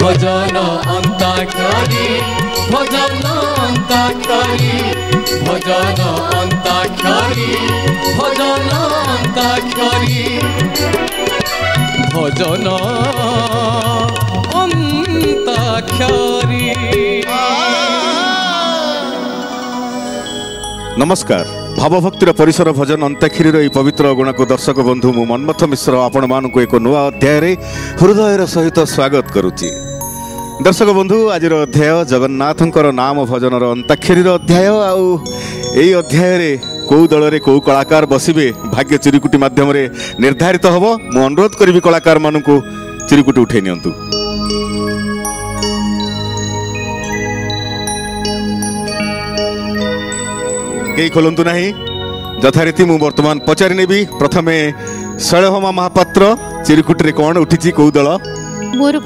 भजन अंताक्षरी भजन अंताक्षरी भजन अंताक्षरी भजन अंताक्षरी भजन अंताक्षरी। नमस्कार भावभक्तिर परिसर भजन अंताक्षरी यह पवित्र गुण को दर्शक बंधु मु मनमथ मिश्र आपण मानक एक नुआ अध्याय हृदयर सहित स्वागत करुच्ची। दर्शक बंधु आज अध्याय जगन्नाथंकर नाम भजन अंताक्षरी अध्याय आई अध्याय कौ दल रे कौ कलाकार बसिबे भाग्य चिरिकुटी माध्यम निर्धारित हम मु अनुरोध करी कलाकार मानक चिरिकुटी उठे नियंतु। कई खोलंतु नहीं यथारीति मु वर्तमान पचारि नेबी। प्रथमे शैलभामा महापात्र चिरिकुटी कौन उठी कौ दल मोर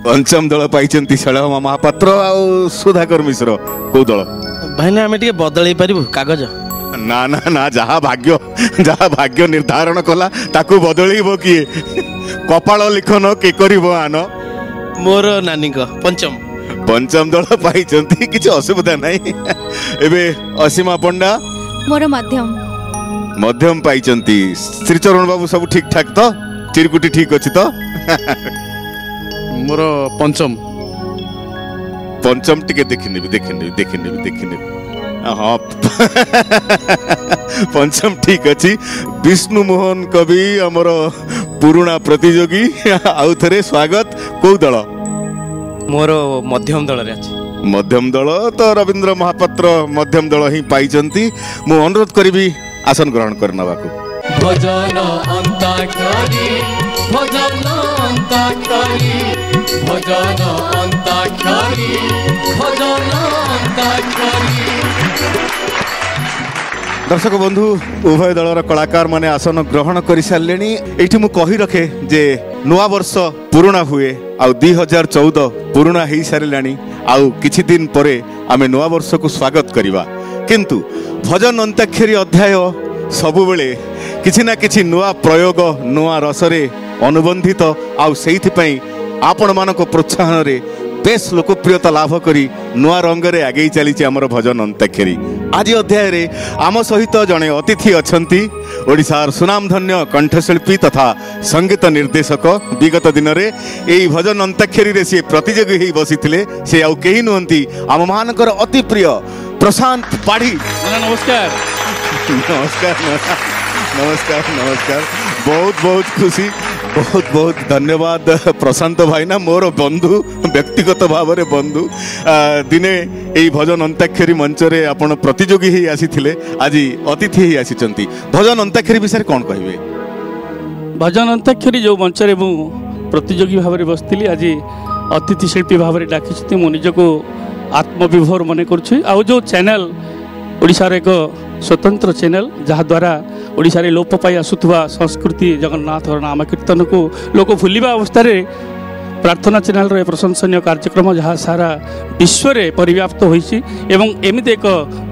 पंचम दल पाई शैलभामा महापात्र आ सुधाकर मिश्र कौ दल भाईना आमे टिके बदलै पारिबु कागज ना ना ना जहा भाग्य निर्धारण कला ताकू बदलैबो किए कपाल लिखन के करिवो आन मोर नानी को पंचम दल पाई किसी असुविधा नहीं। एबे असीमा पंडा मोर मध्यम पाई श्रीचरण बाबू सब ठीक ठाक तो चिरकुटी ठीक अच्छी तो मोर पंचम टिके देखिने हाँ पंचम ठीक अच्छी। विष्णु मोहन कवि आमर पुराना प्रतियोगी आउ थे स्वागत कौ दल मोर मध्यम दल रे अछि मध्यम दल तो रविंद्र महापात्र मध्यम दल ही पाई मु अनुरोध करी आसन ग्रहण करना भजन अंताक्षरी भजन अंताक्षरी भजन अंताक्षरी भजन अंताक्षरी। दर्शक बंधु उभय दलर कलाकार माने आसन ग्रहण कर सारे ये मु कही रखे जे नुआ वर्ष पुराणा हुए आ 2014 पुराणा हो सारे आउ किछि दिन परे आमे नुआ वर्ष को स्वागत करिबा। किंतु भजन अंताक्षरी अध्याय सबु बेले किछि ना किछि नुआ प्रयोग नुआ रसरे अनुबंधित आउ सेहिथि पई आपण मानक प्रोत्साहन रे बेस लोकप्रियता लाभ करी नुआ रंग रे आगे चली आमर भजन अंताक्षरी। आज अध्याय रे आम सहित जड़े अतिथि अच्छी ओडिशार सुनामधन्य कंठशिल्पी तथा संगीत निर्देशक विगत दिन में यही भजन अंताक्षरी रे सी प्रतियोगी हो बसी से आउ कहीं नुहंती आम मानकर अति प्रिय प्रशांत पाढ़ी। नमस्कार नमस्कार नमस्कार नमस्कार बहुत बहुत खुशी बहुत बहुत धन्यवाद प्रशांत भाईना मोर बंधु व्यक्तिगत भाव में बंधु दिने यही भजन अंताक्षरी मंच रे आपण प्रतियोगी ही आसीथिले आज अतिथि ही आसीचंती। भजन अंताक्षरी विषय कौन कहिबे? भजन अंताक्षरी जो मंच रे मु प्रतियोगी भाव में बसथिली आज अतिथि शिल्पी भाव में डाकी मु निजको आत्मविभोर मन करुछि। आ जो चैनल ओडिशार एक स्वतंत्र चैनल जहाँ द्वारा ओडिशा रे लोप पाई आसुथुवा संस्कृति जगन्नाथ नाम कीर्तन को लोक भूलिबा अवस्था रे प्रार्थना चैनल रे प्रशंसनीय कार्यक्रम जहाँ सारा विश्व रे परिव्याप्त होइछि एवं एमिति एक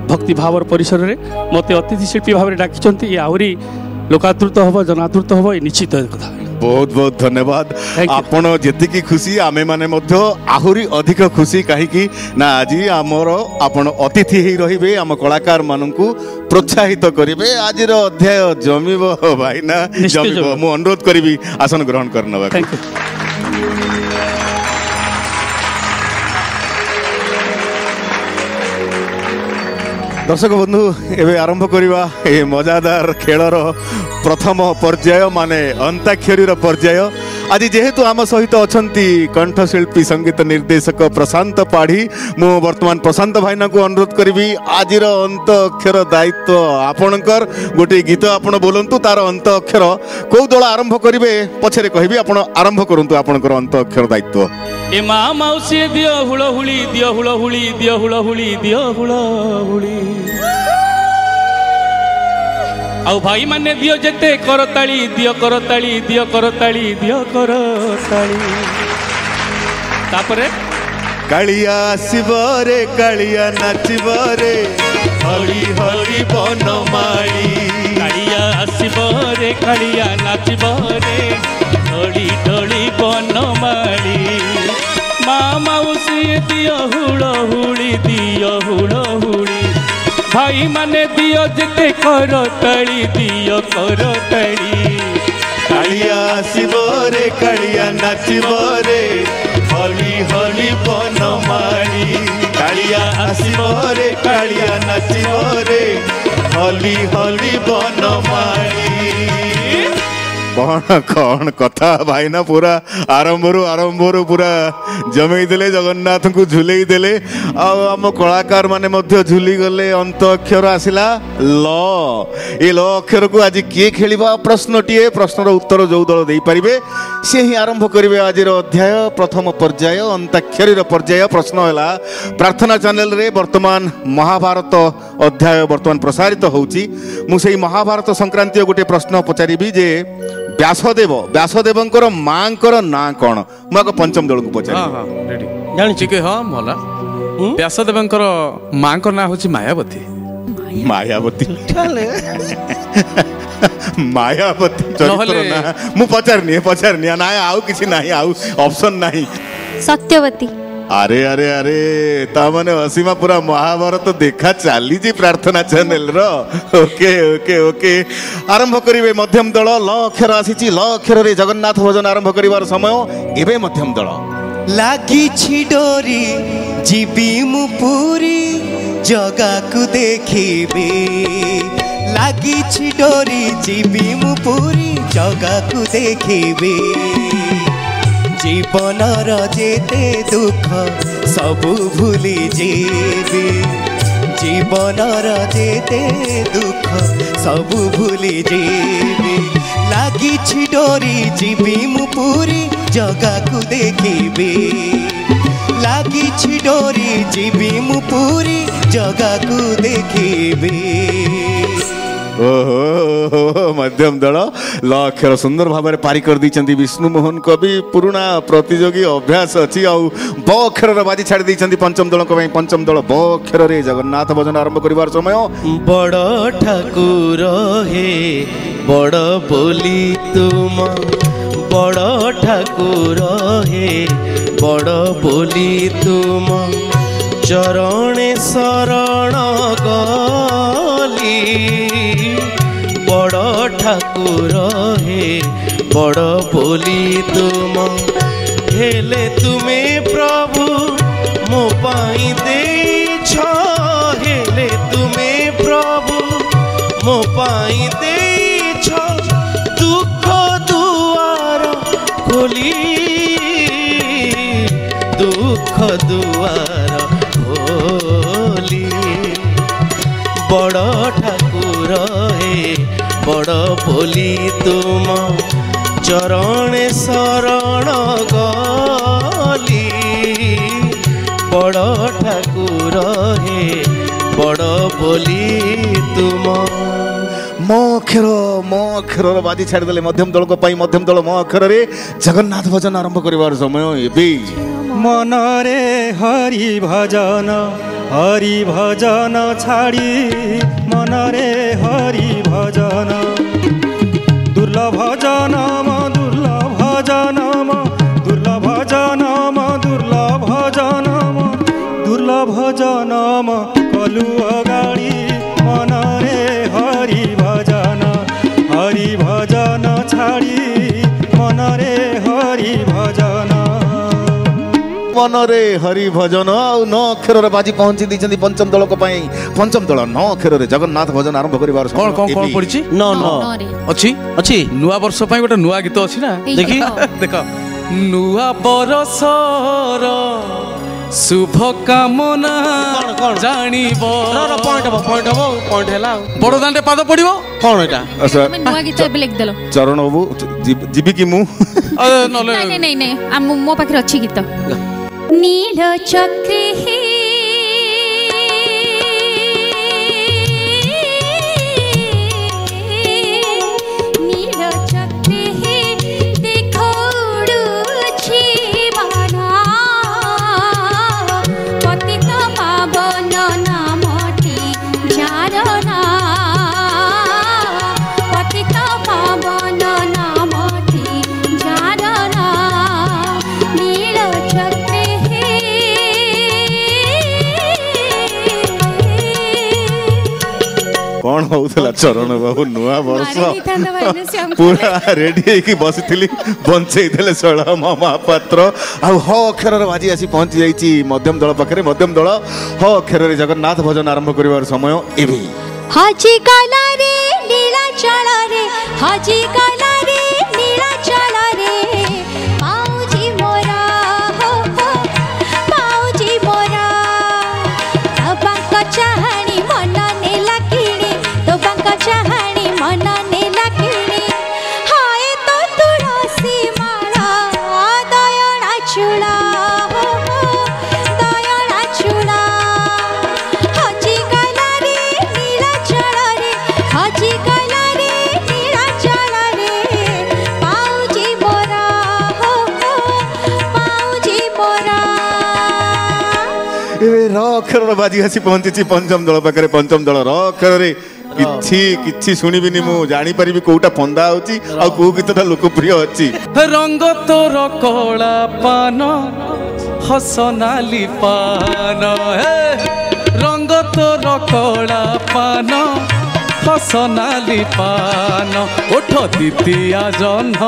भक्ति भावर परिसर रे मते अतिथि शिल्पी भाव में डाकी आहरी लोकादृत हम जनादृत हम निश्चित कथा। बहुत बहुत धन्यवाद आपण जेतिकी खुशी आमे माने मध्य आहुरी अधिक खुशी कहीं ना आज आमर आपण अतिथि ही रहिबे आम कलाकार मानकु प्रोत्साहित करिवे। आज अध्याय जमिबो भाई ना जमिबो मु अनुरोध करी आसन ग्रहण करना। दर्शक बंधु एवं आरंभ करवा ये मजादार खेलर प्रथम पर्याय माने अंताक्षरी पर्याय। आज जेहेतु आम सहित अच्छी कंठशिल्पी संगीत निर्देशक प्रशांत पाढ़ी मु वर्तमान प्रशांत भाईना को अनुरोध करी आज अंत अक्षर दायित्व आपणकर गोटे गीत आपण बोलंतु तार अंत अक्षर कौ दल आरंभ करेंगे पछरे कहबी आपण आरंभ करंतु आपणकर अंत अक्षर दायित्व। ए मा माउसी दियो हुलहुली दियो हुलहुली दियो हुलहुली दियो हुलहुली आउ भाई माने दियो जेते करताली दियो करताली दियो करताली दियो करताली। तापरे कालिया आसबरे कालिया नाचबरे हरी हरी बनमाली कालिया आसबरे कालिया नाचबरे ढोली ढोली बनमाली दियो हुड़हुड़ी दियो हुड़हुड़ी भाई माने दियो जेते करो तड़ी दियो करो तड़ी कालिया आसिबो रे कालिया नाचिबो रे होली होली बनमाली कालिया आसिबो रे कालिया नाचिबो रे होली होली बनमाली कौन कौन कथा भाई ना पूरा आरंभरू पूरा जमई देले जगन्नाथ को झुलई देले आम कलाकार माने मध्य झुली गले अंत अक्षर आसिला ल ए ल अक्षर को आज किए खेलिबा प्रश्नटीए प्रश्नर उत्तर जो दल दे पारिबे से ही आरंभ करिवे आज अध्याय प्रथम पर्याय अंताक्षरी पर्याय प्रश्न हैला प्रार्थना चैनल रे वर्तमान महाभारत अध्याय वर्तमान प्रसारित होउची मु सेही महाभारत संक्रांति गोटे प्रश्न पचारिबी जे व्यासदेवंकर मांकर ना कौन मुझे पंचम दल को पचार जानी के हाँ भला व्यासदेवंकर माँ को ना होची मायावती मायावती मायावती चरित्र ना मु पचारनी ना आउ किसी नहीं आउ ऑप्शन नहीं सत्यवती अरे अरे अरे तामने असीमा पूरा महाभारत देखा चली जी प्रार्थना चैनल रो ओके ओके ओके आरंभ करिवे मध्यम दल ल अक्षर आसीची ल अक्षर रे जगन्नाथ भजन आरंभ करिवार समय एबे मध्यम दल लागी छि डोरी जीवी मु पूरी जगा को देखिबे लागी छि डोरी जीवी मु पूरी जगा को देखिबे जीवनर जेते दुख सबु भूली जेबे जीवनर जेते दुख सबु भूली जेबे लागी छि डोरी जीवी मु पूरी जगा को देखिबे लागी छि डोरी जीवी मु पूरी जगा को देखिबे ओहो मध्यम दल ल अक्षर सुंदर भाव में पारी कर दी विष्णु मोहन कवि पुराना प्रतियोगी अभ्यास अच्छी आउ ब अक्षर बाजी छाड़ी दी पंचम दल पंचम दल ब अक्षर रे जगन्नाथ भजन आरंभ करिवार समय बड़ ठाकुर हे बड़ बोली तुम बड़ ठाकुर हे बड़ बोली तुम चरणे शरण गली बड़ ठाकुर हे बड़ बोली तुम हेले तुमे प्रभु मो पाई देछ हेले तुमे प्रभु मो पाई देछ दुख दुआर खोली दुख दुआर खोली बड़ ठाकुर हे बड़ बोली तुम चरण शरण गली बड़ ठाकुर हे बड़ बोली तुम म अक्षर बाजी छाड़देले मध्यम दल को मध्यम दल म अक्षर रे जगन्नाथ भजन आरंभ करिवार समय एबे मनरे हरि भजन छाड़ी मनरे हरि भजन दुर्लभ जनम दुर्लभ जनम दुर्लभ जनम दुर्लभ जनम दुर्लभ जनम कलु अगाड़ी मनरे हरि भजन छाड़ी मनरे हरि भजन मनरे हरि भजन आउ न अक्षर बाजी पहुंची दी पंचम दल को पंचम दल न अक्षर रे जगन्नाथ भजन आरंभ करिवार कौन कौन कौन पड़ी न अच्छी अच्छी नुआ वर्ष पाई गोटे नुआ गीत अच्छी ना देखी देख नुआ बरसर शुभ कामना जानिब पॉइंट हैला बड़ दांडे पाद पड़िबो कोन एटा अच्छा नुआ गीत एबे लिख देलो चरण बाबू जीवी की मु नहीं नहीं मो पाखरे अच्छी गीत नील चक्रे नील चक्रे देखो उड़ुछि बाना पतित पावन नामटी जारना पतित पावन नामटी जारना नील चक्रे होउतला चरण बाबू नुआ वर्ष मारी थांदा भाईने से हम पूरा रेडी होइकी बसिथिली बंचेई देले सळ महापात्र आ ह अक्षर बाजी आसी पहुंची जाईची मध्यम दल पाखरे मध्यम दल ह अक्षर रे जगन्नाथ भजन आरंभ करिवार समय एबे हाजी काला रे नीला चला रे हाजी काला रे नीला चला रे पाऊजी मोरा हो पाऊजी मोरा बांक चाहणी मन नेला किणी तो बांक चाहणी मन नेला किणी हाय तो तुळसी माळा दयणा चुळा दयणा चुळा हाजी काला रे नीला चला रे हाजी काला रे नीला चला रे पाऊजी मोरा हो पाऊजी मोरा एबे र अक्षर बाजी आसी पहुंची पंचम दल पाखरे पंचम दल र अक्षर रे किछि किछि सुनिबिनी मु जानि परिबि कोउटा फंदा होची आ को गीतटा लोकप्रिय अछि रंग तोर कला पान हसनाली पान हे रंग तोर कला पान हसनाली पान ओठ द्वितीया जह्न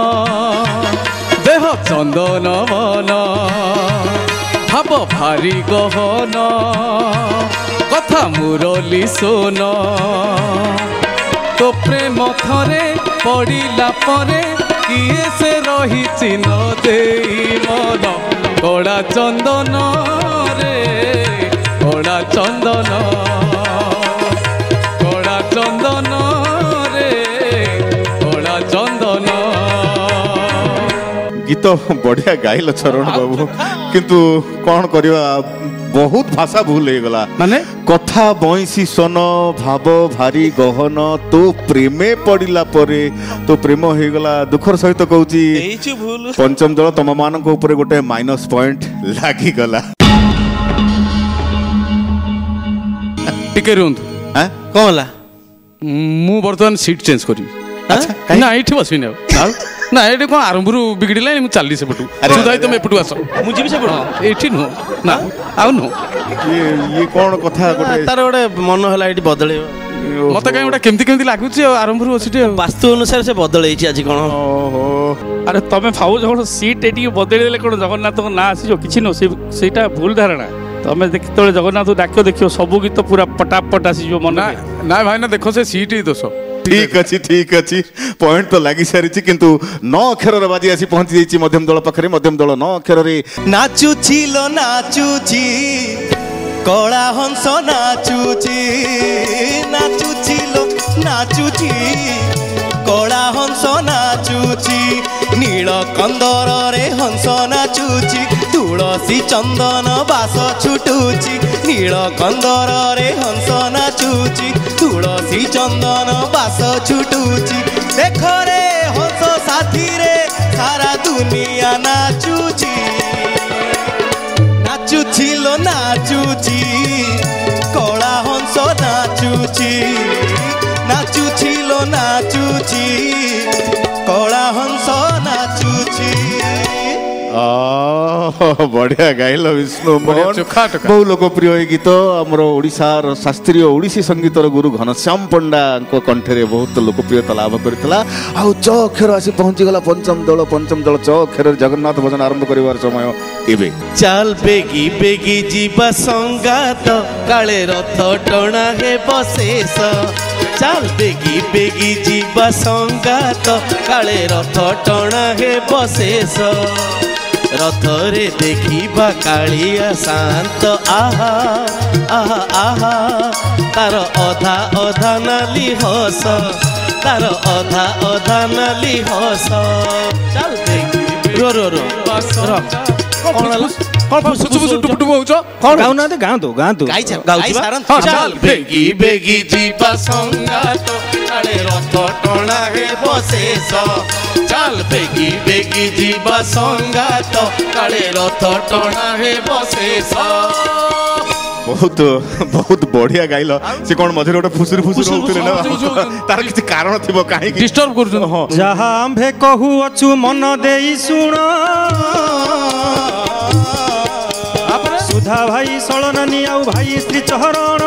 देह चंदन वन भाव भारी गहन कथा मुरली सोन तो प्रेम थरे पड़िला परे किए से रही चिन्ह देई मन कड़ा चंदन रे कड़ा चंदन कड़ा चंदन रे कड़ा चंदन गीत बढ़िया गाइल चरण बाबू किंतु कौन करिवा बहुत भाषा भूल हो गला माने कथा बइसी सन भाव भारी गहन तो प्रेमे पड़िला परे तो प्रेम हो गला दुखर सहित कहूची एइछु भूल पंचम दल तम मानक ऊपर गोटे माइनस पॉइंट लागी गला टिके रुंतु हां कोन होला मु वर्तमान सीट चेंज करी अच्छा ना एठी बसिने ना एठी कोन आरंभरू बिगड़िला मु चालली से पटू सुधाई तुम एपटू आस मु जीबी से पड़ो एठी नो ना आउ नो ये कौन कथा गोटे तार गोटे मन होला एठी बदलेबो मते काई गोटा केमती केमती लागुची आरंभरू असिटी वास्तु अनुसार से बदलेइछि आज कोन ओहो अरे तमे भावुज कोन सीट एटी बदली देले कोन जगन्नाथ को ना आसी जो किछि नो सेटा भूल धारणा तमे देखितले जगन्नाथ डाक्यो देखियो सब गीत पूरा पटापट आसी जो मन ना भाई ना देखो से सीट ही दोष ठीक अच्छी पॉइंट तो लगी सारी किंतु 9 अक्षर रे बाजी आसी पहुंची जाईची मध्यम दल पाखरे मध्यम दल 9 अक्षर रे नाचुछिलो नाचुछि कला हंस नाचुछि नाचुछिलो नाचुछि कला हंस नाचुछि नील कंदर रे हंस नाचुछि तुलसी चंदन बास छुटुछि नील कंदर रे हंस नाचुछि तुलसी चंदन बास छुटुछि देख रे हंस साथी रे सारा दुनिया नाचुछि नाचुछिलो नाचुछि कला हंस नाचुछि नाचुछिलो नाचुछि कला हंस नाचुछि बढ़िया गाइल विष्णु बढ़िया मोहन चोखा टोका। बहु लोकप्रिय गीत आमर ओडिशार शास्त्रीय ओडिसी संगीतर गुरु घनश्याम पंडा कंठे बहुत लोकप्रियता लाभ करथिला आ च अक्षर आसी पहुंची गला पंचम दल च अक्षर जगन्नाथ भजन आरंभ करिवार समय एबे चाल बेगी बेगी जीवा संगात काले रथ टणा हे बशेष चाल बेगी बेगी जीवा संगात काले रथ टणा हे बशेष रथ रे देखिबा कालिया शांत आहा आहा आहा तार अधा अधा नाली हस तार अधा अधा नाली हस चाल बेगी रो रो रो कौन होला कौन टुपटुप होउछ गाउनाते गाउँदो गाई सारन चाल बेगी बेगी जीवा संगात काले रथ टणा हे बशेष चाल बेगी बेगी जीवा संगात काले रथ टणा हे बशेष बहुत बहुत बढ़िया गाइल से कौन मझे गोटे फुसुर फुसुर होउतले ना तार किछि कारण थिबो काहे कि डिस्टर्ब करू हां जहा आम्भे कहू अछु मन देई सुण सुधा भाई सळनानी आउ भाई श्री चहरण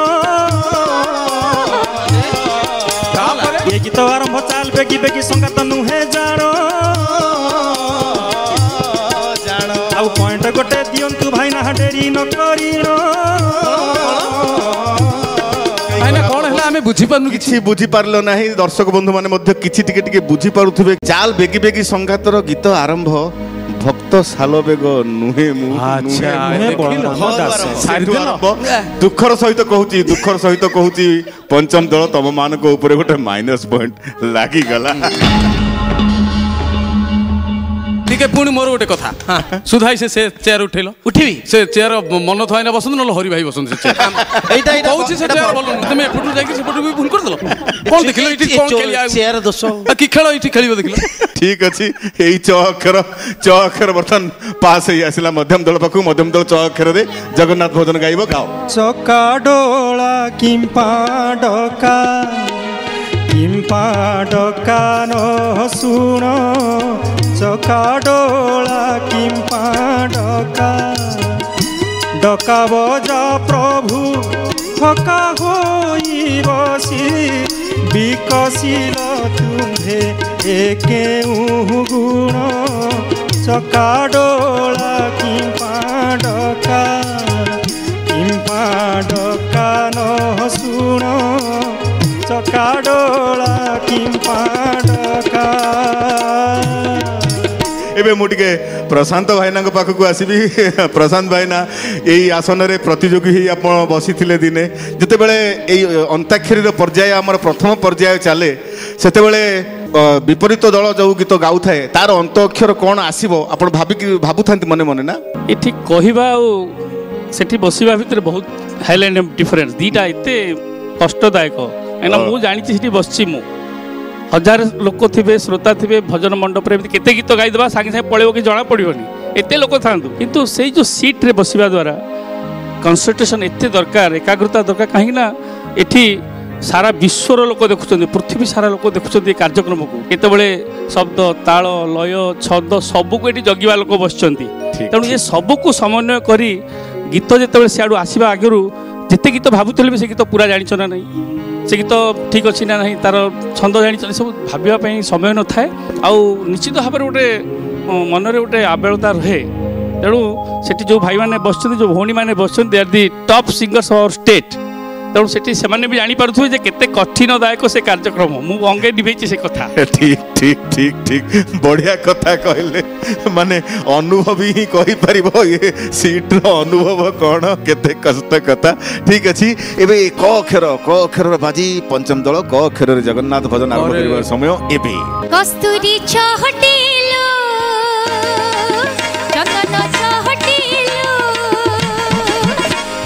ये गीत आरंभ चाल बेगी बेगी संगात नुहे जानो आउ पॉइंट गोटे दियंतु भाई ना डेरी न करिनो भाईना कौन है आमे बुझी पारनु କିଛି ବୁଝିପାରିଲ ନାହିଁ ଦର୍ଶକ ବନ୍ଧୁମାନେ ମଧ୍ୟ କିଛି ଟିକେ ଟିକେ ବୁଝିପାରୁଥିବେ ଚାଲ ବେଗି ବେଗି ସଂଘାତର ଗୀତ ଆରମ୍ଭ ଭକ୍ତ ସାଲବେଗ ନୁହେଁ ମୁଁ ଦୁଃଖର ସହିତ କହୁଛି ପଞ୍ଚମ ଦଳ ତମ ମାନଙ୍କ ଉପରେ ଗୋଟେ ମାଇନସ ପଏଣ୍ଟ ଲାଗିଗଲା ଟିକେ ପୁଣି ମୋର ଗୋଟେ କଥା ସୁଧାଇ ସେ ଚେୟାର ଉଠେଇବି ସେ ଚେୟାର ମନ ଥୁଆଇ ନା ବସନ୍ତୁ ନହେଲେ ହରି ଭାଇ ବସନ୍ତୁ ସେ ଚେୟାର এইটা କହୁଛି ସେ ଚେୟାର ଭଲ ନୁହେଁ ତମେ ଏପଟୁ ଯାଇକି ସେପଟୁ ବି ଭୁଲ କରିଦେଲ କଣ ଦେଖିଲ ଏଠି କଣ ଖେଳିଆ ଚେୟାର ଦୋଷ କି ଖେଳ ଏଠି ଖେଳିବ ଦେଖିଲ ଠିକ ଅଛି ଏଇ ଚ ଅକ୍ଷର ବର୍ତ୍ତମାନ ପାସ୍ ହେଇ ଆସିଲା ମଧ୍ୟମ ଦଳ ପାଖକୁ ମଧ୍ୟମ ଦଳ ଚ ଅକ୍ଷରରେ ଜଗନ୍ନାଥ ଭଜନ ଗାଇବ ଗାଅ ଚକା ଡୋଳା କିମ୍ପା ଡକା ନ ଶୁଣ ଚକା ଡୋଳା କିମ୍ପା ଡକା ବଜା ପ୍ରଭୁ ଥକା ହୋଇ ବସି ବିକଶିଲ ତୁମ୍ଭେ ଏ କେଉଁ ଗୁଣ ଚକା ଡୋଳା କିମ୍ପା ଡକା ନ ଶୁଣ ଚକା ଡୋଳା କିମ୍ପା ଡକା ଏବେ ମୁଁ ଟିକେ ପ୍ରଶାନ୍ତ ଭାଇନାଙ୍କ ପାଖକୁ ଆସିବି ପ୍ରଶାନ୍ତ ଭାଇନା ଏଇ ଆସନରେ ପ୍ରତିଯୋଗୀ ହେଇ ଆପଣ ବସିଥିଲେ ଦିନେ ଯେତେବେଳେ ଏଇ ଅନ୍ତାକ୍ଷରୀର ପର୍ଯ୍ୟାୟ ଆମର ପ୍ରଥମ ପର୍ଯ୍ୟାୟ ଚାଲେ ସେତେବେଳେ ବିପରୀତ ଦଳ ଯେଉଁ ଗୀତ ଗାଉଥାଏ ତାର ଅନ୍ତ ଅକ୍ଷର କ'ଣ ଆସିବ ଆପଣ ଭାବୁଥାନ୍ତି ମନେ ମନେ ନା ଏଠି କହିବା ଆଉ ସେଠି ବସିବା ଭିତରେ ବହୁତ ହାଇଲାଇଟ୍ ଡିଫରେନ୍ସ ଦୁଇଟା ଏତେ କଷ୍ଟଦାୟକ କାହିଁକିନା ମୁଁ ଜାଣିଛି ସେଠି ବସିଛି ମୁଁ हजार लोक थे श्रोता थे भजन मंडप केते गीत गाईदेवा सागे सागे पड़े कि जना पड़ोनी एत लोक था किंतु से जो सीट्रे बसवा द्वारा कनसेंट्रेशन एते दरकार एकाग्रता दरकार कहीं एठी सारा विश्वर लोक देखुं पृथ्वी सारा लोक देखुं कार्यक्रम को केतबले शब्द ताल लय छंद सबको ये जगिवा लोक बस तेणु ये सबको समन्वय करी गीत जिते सियाड़ू आसवा आगु जिते गीत भावुले भी से गीत पूरा जान ना नहीं से गीत ठीक अच्छी ना नहीं तार छंद जानी सब भावाई समय न थाए आउ निश्चित भाव में गोटे मनरे गोटे आबेलता रहे तेणु से जो भाई मैंने बस जो भौणी मैंने बस they are the top singers of state तेणु से भी जानीपे केते कठिनदायक से कार्यक्रम मु अंगे निभेची से कथा ठीक ठीक ठीक ठीक बढ़िया कथा कहले माने अनुभव ही कहि परिबो ये सीट रो अनुभव कोन केते कष्ट कथा ठीक अछि एबे क अक्षर बाजी पंचम दल क अक्षर रे जगन्नाथ भजन आरंभ करबा समय एबे कस्तूरी छहटिलो चंदन छहटिलो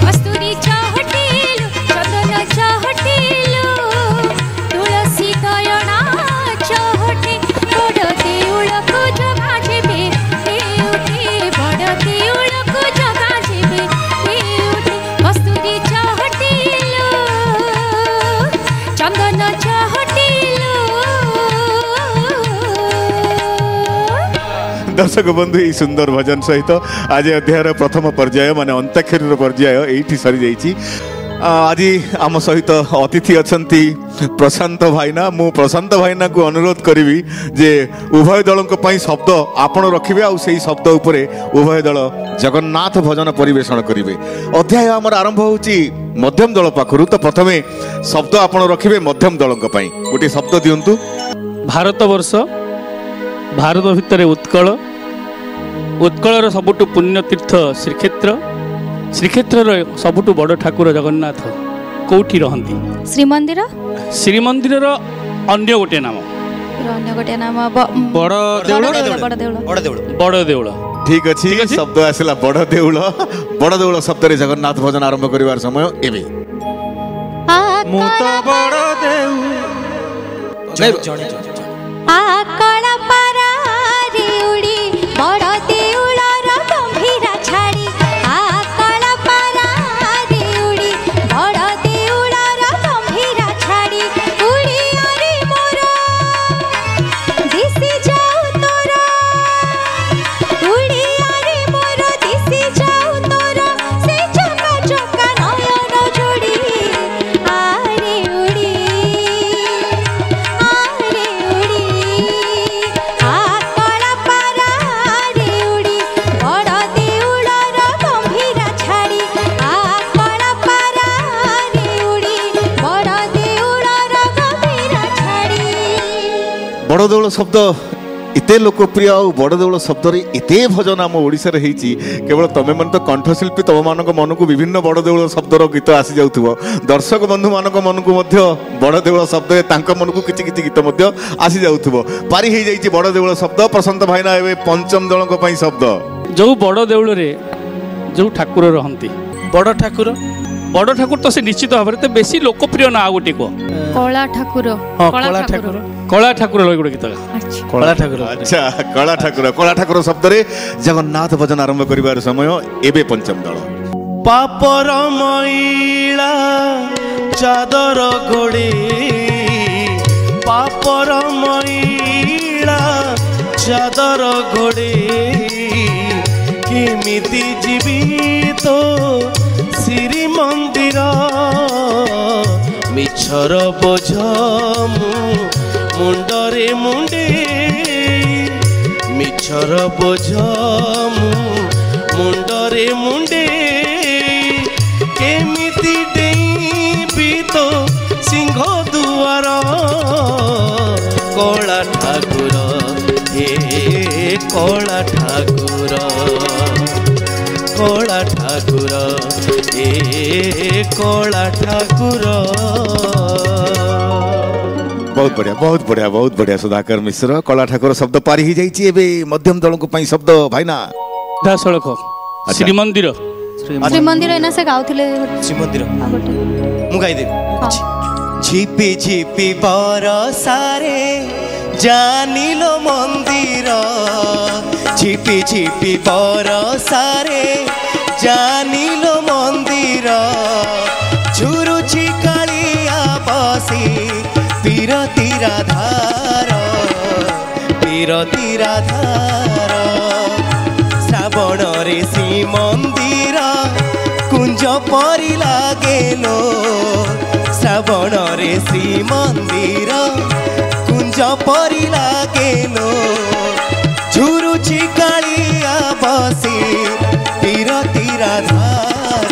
कस्तूरी छहटिलो चंदन छहटिलो तुलसी दयना छहटे बड़ देउल को जगा जेबे देउटे बड़ देउल को जगा जेबे देउटे कस्तूरी छहटिलो चंदन छहटिलो दर्शक बंधु यही सुंदर भजन सहित आज अध्यायर प्रथम पर्याय माने अंताक्षरी पर्याय यही सरी जाइए आज आम सहित अतिथि अछंती प्रशांत भाईना मु प्रशांत भाईना को अनुरोध करी जे उभय दल शब्द आपण रखिबे आ सेही शब्द उपरे उभय दल जगन्नाथ भजन परिवेषण करिवे अध्याय आमर आरंभ होची मध्यम दल पाखरु तो प्रथमे शब्द आपण रखिबे मध्यम दल गोटे शब्द दियंतु भारतवर्ष भारत भितर उत्कल उत्कलर सबुठु पुण्यतीर्थ श्रीक्षेत्र श्रीक्षेत्र सबुठु बड़ ठाकुर जगन्नाथ कौटी रहंती श्रीमंदिर श्रीमंदिर अन्य गोटे नाम बड़ देउल बड़ देउल ठीक अछि शब्द आसला बड़ देउल शब्द रे जगन्नाथ भजन आरंभ करिवार समय एबे मु तो बड़ देउ आकल पारा रे उड़ी बड़ देउलर गंभीरा छाड़ी आकल पारा रे उड़ी बड़ देउलर गंभीरा छाड़ी उड़ी आरे मोर दिसि जाऊ तोर उड़ी आरे मोर दिसि जाऊ तोर से चका चका नयन जोड़ी आरे उड़ी बड़ देउल शब्द एते लोकप्रिय आ बड़ देउल शब्द रे एते भजन आम ओडिसा रे हेची केवल तमे मन तो कंठशिल्पी तम मानक मन को विभिन्न बड़ देउल शब्दर गीत आसी जाउथुबो दर्शक बंधु मानक मन को मध्य बड़ देउल शब्द रे तांक मन को किछि किछि गीत मध्य आसी जाउथुबो पारी हे जाईची बड़ देउल शब्द प्रशांत भाईना एबे पंचम दलक पई शब्द जो बड़ देउल रे जो ठाकुर रहंती बड़ ठाकुर तो से निश्चित भाव में बेसी लोकप्रिय ना गोटे को कला ठाकुर कला ठाकुर गोटे गीत कला ठाकुर अच्छा कला ठाकुर शब्द रे जगन्नाथ भजन आरंभ करिवार समय एबे पंचम दल पापर मैला चादर घोड़े पापर मैला चादर घोड़े केमिति जीवित श्री मंदिर मिछर बोझ मुंडरे मुंडे मिछर बोझ मुंडरे मुंडे केमिति डेइबी तो सिंह दुआर कला ठाकुर हे कला ठाकुर कला ठाकुर ए कला ठाकुर बहुत बढ़िया सुधाकर मिश्र कला ठाकुर शब्द पारी ही जाइए एबे मध्यम दल को पई शब्द भाईना दासलख श्रीमंदिर श्रीमंदिर एना से गाउथिले श्रीमंदिर मु गाई देबी झिपी झिपी बरसारे जानिलो मंदिर झिपी झिपी बरसारे जानिलो मंदिर झुरुची कालिया बसी पीरती राधार श्रावण रे श्री मंदिर कुंज परी लागेलो श्रावण रे श्री मंदिर कुंज परी लागेलो झुरुची कालिया बसी पीरती राधार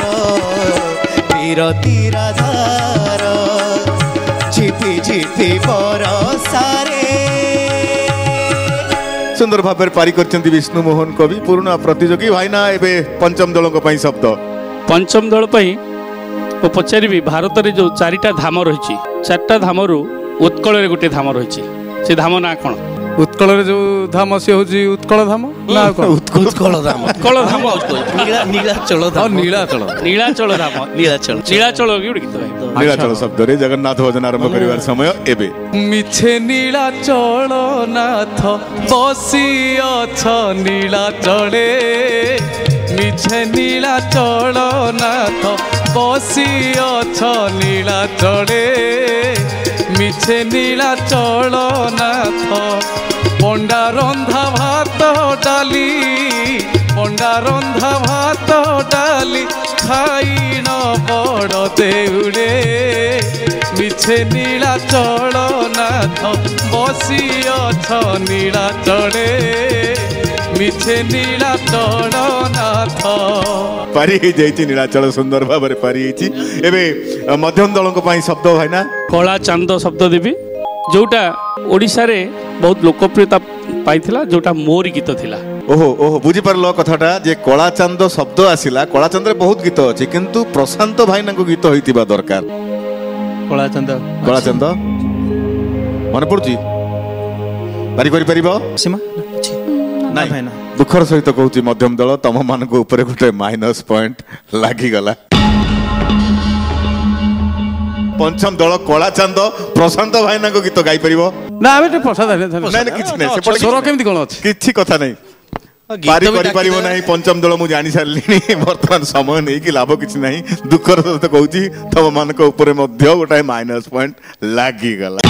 झिपी झिपी बरसारे सुंदर भाव में पारी करछंती विष्णु मोहन कवि पुराना प्रतियोगी भाईना एबे पंचम दल को पई शब्द पंचम दल पई ओ पचारिबी भारत रे जो चारिटा धाम रहिछि चारटा धाम रु उत्कल रे गोटे धाम रहिछि से धाम ना कोन उत्कल रे जो धाम से होजी उत्कल धाम ना कोन उत्कल धाम नीलाचल धाम नीलाचल धाम नीलाचल की गीत नीलाचल शब्द रे जगन्नाथ भजन आरंभ करिवार समय एबे मिछे नीलाचल नाथ बसी अछ नीलाचले मिछे नीलाचल नाथ बसी अछ नीलाचले मिछे नीलाचल नाथ पंडा रंधा भात डाली खाई न बड़ देउड़े मिछे नीलाचल नाथ बसी अछ नीलाचले मिछे नीलाचल नाथ पारी ही जाइछि नीलाचल सुंदर भाव में पारी हिछि एबे मध्यम दल को पई शब्द भाईना कला चांद शब्द देवी जोटा ओडिसा रे बहुत लोकप्रियता पाइथिला जोटा मोर गीत थिला ओहो बुझी पारलो कथाटा जे कला चांद शब्द आसिला कला चांद रे बहुत गीत अछि किंतु प्रशांत भाईना को गीत होइतिबा दरकार कला चांद मन पड़ुची पारी करि परिबो सीमा नहीं भाईना दुखर सहित कहूची मध्यम दल तम मान को ऊपर गोटे माइनस पॉइंट लागी गला पंचम दल कला चांद प्रशांत भाईना को गीत गाई परिबो ना आमे प्रसाद नहीं किछि नहीं सेपट स्वर केमति कोन अछि किछि कथा नहीं पारी करि परिबो नहीं पंचम दल मु जानि सारलिनी वर्तमान समय नहीं कि लाभ किछि नहीं दुखर सहित कहूची तम मान को ऊपर मध्य गोटे माइनस पॉइंट लागी गला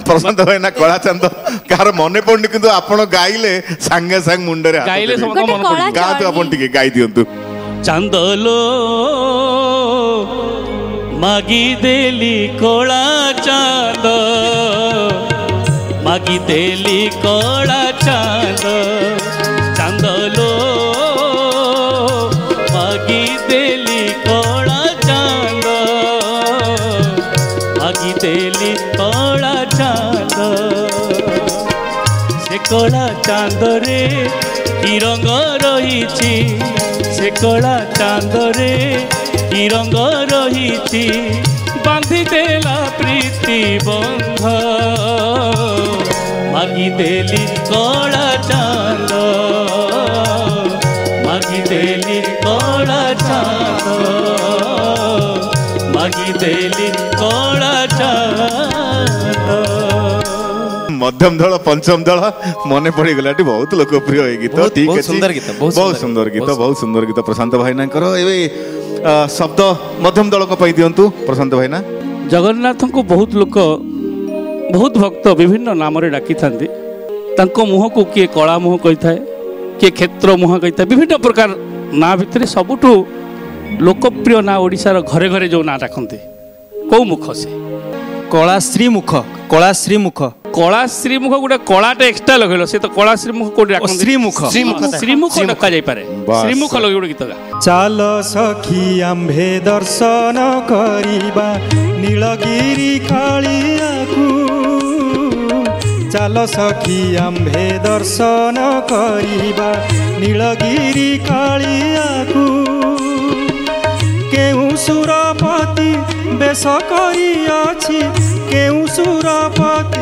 प्रशांत भाईना कला चांद कार मने पड़नी किंतु आपण गाइले संगे संग मुंडरे गाइले सब मन पड़ी गातो आपण टिके गाई दियंतु चांदलो मागी देली कला चांद मागी देली कला चांद चांदलो मागी देली कला चांद ମାଗିଦେଲି କଳା ଚାନ୍ଦ ସେ କଳା ଚାନ୍ଦରେ କି ରଙ୍ଗ ରହିଛି ସେ କଳା ଚାନ୍ଦରେ କି ରଙ୍ଗ ରହିଛି ବାନ୍ଧିଦେଲା ପ୍ରୀତି ବନ୍ଧ ମାଗିଦେଲି କଳା ଚାନ୍ଦ ମାଗିଦେଲି କଳା ଚାନ୍ଦ ମାଗିଦେଲି କଳା ଚାନ୍ଦ मध्यम दल पंचम दल मन पड़गला बहुत लोकप्रिय गीत ठीक है सुंदर गीत बहुत सुंदर गीत बहुत सुंदर गीत प्रशांत भाईना शब्द मध्यम दल को दिंतु प्रशांत भाईना जगन्नाथ को बहुत लोक बहुत भक्त विभिन्न नाम डाकी था मुह को किए कला मुह कही था किए क्षेत्र मुह कही था विभिन्न प्रकार ना भितर सबुठ लोकप्रिय ना ओडिशार घरे घरे जो ना डाकते कौ मुख से कलाश्री मुख कलाश्री मुख कलाश्री मुख गोटे कलाटे एक्सट्रा लगेल से तो कलाश्री मुख कोडी डाकते श्रीमुख श्रीमुख डका जाय पारे श्रीमुख लगे गोटे गीत गा चाल सखी आम्भे दर्शन करिबा नीलगिरी कालियाकू चाल सखी आम्भे दर्शन करिबा नीलगिरी कालियाकू केउ सुरपति बेश करियाछि केउ सुरपति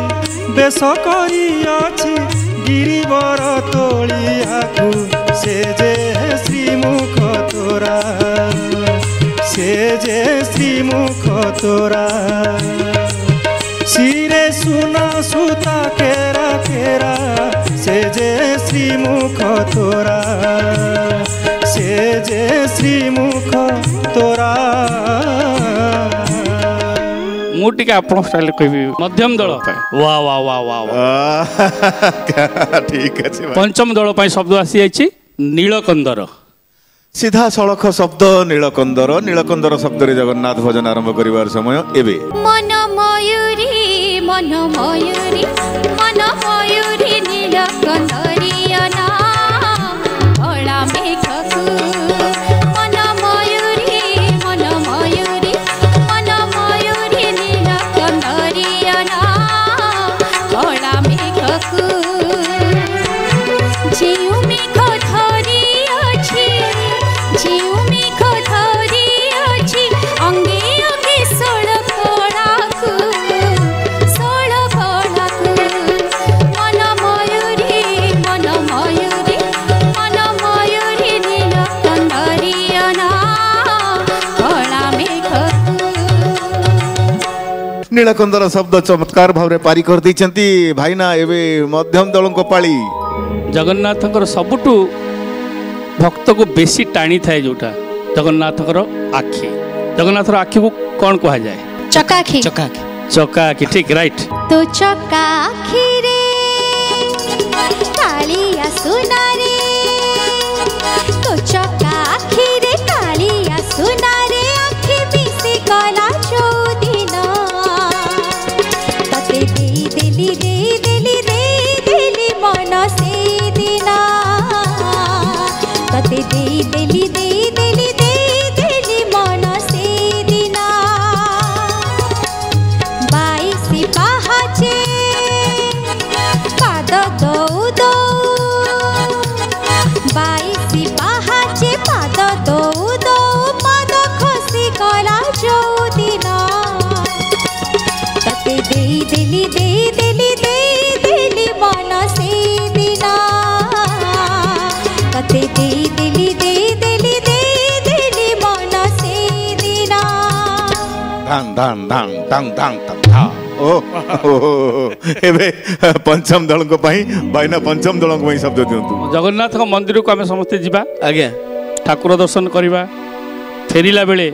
बेश करियाछि गिरिवर तोलियाकू से जे श्रीमुख तोरा से जे श्रीमुख तोरा सिरे सुना सुता केरा केरा से जे श्रीमुख तोरा से जे श्रीमुख तोरा मुझे आप कहबी मध्यम दल वाह वाह वाह वाह ठीक है पंचम दल शब्द आसी जाइए नीलकंदर सीधा सड़क शब्द नीलकंदर नीलकंदर शब्द रे जगन्नाथ भजन आरंभ करिवार समय एबे मन मयूरी नीलकंदरिया ना कला मेघकू मन मयूरी नीलकंदरिया ना कला मेघकू जेउ मेघ धरी अछि अंगे अंगे सोल कलाकू मन मयूरी नीलकंदरिया ना कला मेघकू नीलकंदर शब्द चमत्कार भाव पारी कर दी भाईना एवं मध्यम दल को पाली जगन्नाथ सबुठु भक्त को बेसी टाणी थाए जोटा जगन्नाथ आखि जगन्नाथ आखि को कौन कहा जाए चकाखी चकाखी ठीक राइट तो चकाखी रे कालिया सुना रे तो चकाखी रे कालिया सुना रे आखि मिसी कला चौदिन तते देली मन से दिना तते देली मन से दिना बाईसी पाहाचे पाद दौ बाईसी पाहाचे पाद दौ पाद खसी कला चौदिना तते देली मन से दिना तते देली मन से दिना धान धान धान धान धान था ओ एबे पंचम दल को भाईना पंचम दल को शब्द दिंतु जगन्नाथ मंदिर को आम समस्ते जीवा आज्ञा ठाकुर दर्शन करवा फेरिला बेले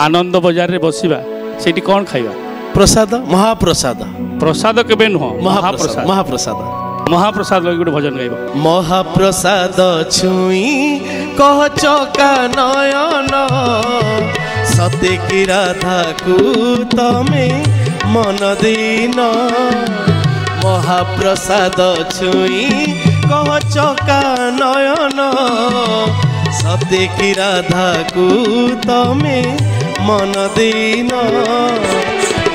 आनंद बजार रे बसिबा सेठी कौन खाइबा प्रसाद महाप्रसाद प्रसाद केबे नुह महाप्रसाद महाप्रसाद महाप्रसाद लगे गोटे भजन गाइब महाप्रसाद छुई कह चका नयन सते की राधा को तमे मन दीन महाप्रसाद छुई कह चका नयन सते की राधा को तमे मन दीन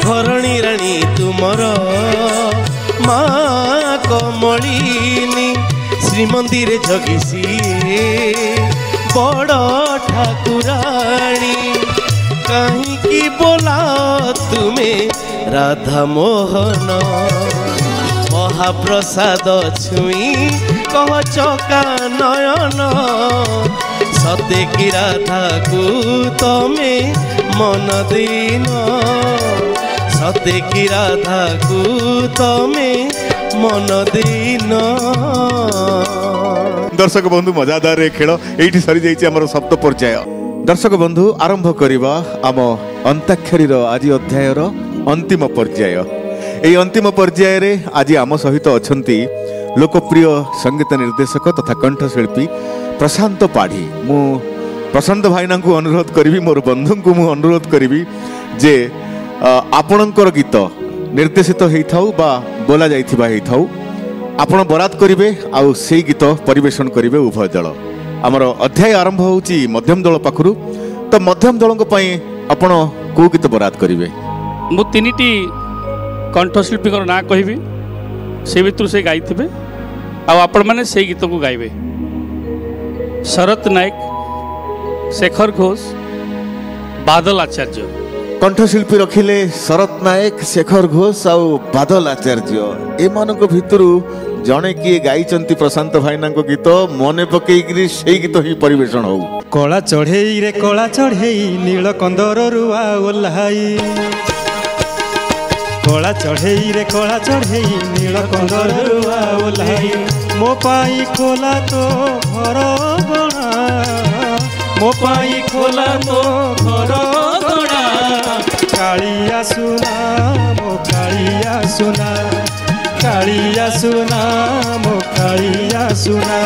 ଘରଣୀ ରାଣୀ ତୁମର ମା କମଳିନୀ ଶ୍ରୀମନ୍ଦିରେ ଜଗିସି ବଡ଼ ଠାକୁରାଣୀ କାହିଁକି ବୋଲା ତୁମେ ରାଧା ମୋହନ ମହାପ୍ରସାଦ ଛୁଇଁ କହ ଚକା ନୟନ ସତେ କି ରାଧାକୁ ତମେ ମନ ଦେଇନ ସତେ କି ରାଧାକୁ ତମେ ମନ ଦେଇନ। दर्शक बंधु मजादार खेल ये सरी जाइए आम सप्त पर्याय। दर्शक बंधु आरंभ करवा आम अंताक्षरी आज अध्याय अंतिम पर्याय। ये अंतिम पर्याय रे आज आम सहित अच्छा लोकप्रिय संगीत निर्देशक तथा कंठशिल्पी प्रशांत पाढ़ी। मु प्रशांत भाईना को अनुरोध करी मोर बंधु को मु अनुरोध करी जे आपणकर गीत निर्देशित होता बा बोला जाइथिबा होता आपण बरात करेंगे आउ से गीत परिवेशन करेंगे उभय दल। आमर अध्याय आरंभ होची मध्यम दल पाखरु। तो मध्यम दल आपण को गीत बरात करेंगे? मु तीनिटी कंठशिल्पी ना कहबी से भितर से गाई थे आपण मैंने से गीत को गाइबे। शरत नायक, शेखर घोष, बादल आचार्य। कंठशिल्पी रखिले शरत नायक, शेखर घोष आउ बादल आचार्य। एमानक भितरु जणे किए गाइचंती प्रशांत भाईना गीत मने पकेइकरी सेही गीत ही परिवेशन हो। कला चढ़ेई रे कला चढ़ेई नील कंदर रुआ ओल्हाई कला चढ़ेई रे कला चढ़ेई नील कंदर रुआ ओल्हाई मो पाई खोला तो घर गणा मो पाई खोला तो घर गणा कालिया सुना मो कालिया सुना कालिया सुना मो कालिया सुना